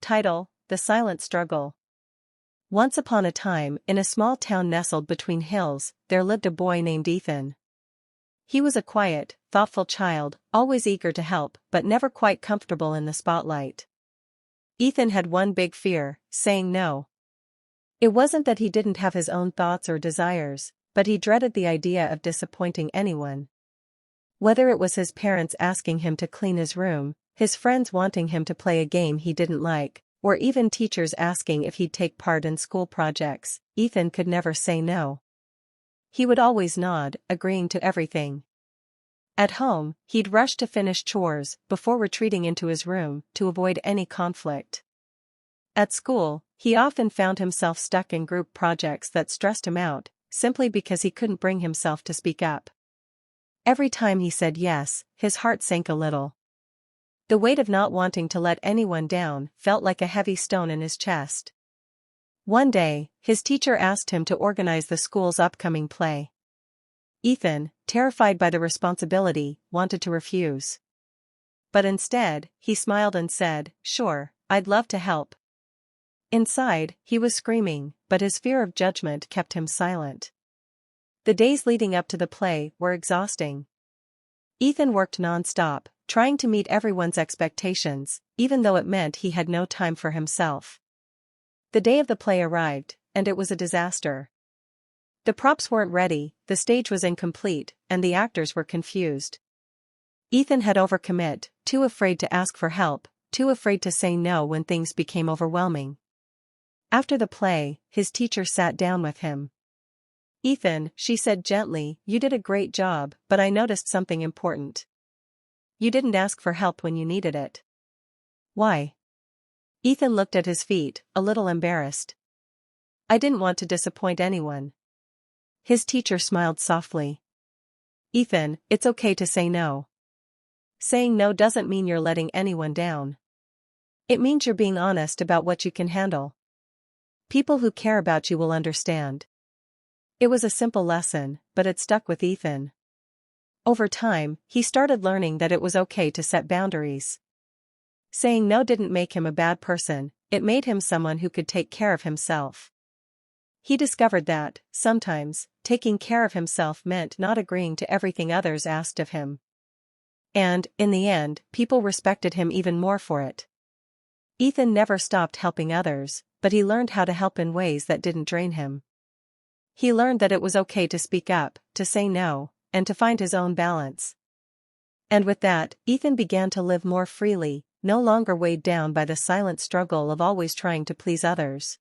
Title: The Silent Struggle. Once upon a time, in a small town nestled between hills, there lived a boy named Ethan. He was a quiet, thoughtful child, always eager to help, but never quite comfortable in the spotlight. Ethan had one big fear: saying no. It wasn't that he didn't have his own thoughts or desires, but he dreaded the idea of disappointing anyone. Whether it was his parents asking him to clean his room, his friends wanting him to play a game he didn't like, or even teachers asking if he'd take part in school projects, Ethan could never say no. He would always nod, agreeing to everything. At home, he'd rush to finish chores before retreating into his room to avoid any conflict. At school, he often found himself stuck in group projects that stressed him out, simply because he couldn't bring himself to speak up. Every time he said yes, his heart sank a little. The weight of not wanting to let anyone down felt like a heavy stone in his chest. One day, his teacher asked him to organize the school's upcoming play. Ethan, terrified by the responsibility, wanted to refuse. But instead, he smiled and said, "Sure, I'd love to help." Inside, he was screaming, but his fear of judgment kept him silent. The days leading up to the play were exhausting. Ethan worked non-stop, trying to meet everyone's expectations, even though it meant he had no time for himself. The day of the play arrived, and it was a disaster. The props weren't ready, the stage was incomplete, and the actors were confused. Ethan had overcommit, too afraid to ask for help, too afraid to say no when things became overwhelming. After the play, his teacher sat down with him. "Ethan," she said gently, "you did a great job, but I noticed something important. You didn't ask for help when you needed it." "Why?" Ethan looked at his feet, a little embarrassed. "I didn't want to disappoint anyone." His teacher smiled softly. "Ethan, it's okay to say no. Saying no doesn't mean you're letting anyone down. It means you're being honest about what you can handle. People who care about you will understand." It was a simple lesson, but it stuck with Ethan. Over time, he started learning that it was okay to set boundaries. Saying no didn't make him a bad person, it made him someone who could take care of himself. He discovered that, sometimes, taking care of himself meant not agreeing to everything others asked of him. And, in the end, people respected him even more for it. Ethan never stopped helping others, but he learned how to help in ways that didn't drain him. He learned that it was okay to speak up, to say no, and to find his own balance. And with that, Ethan began to live more freely, no longer weighed down by the silent struggle of always trying to please others.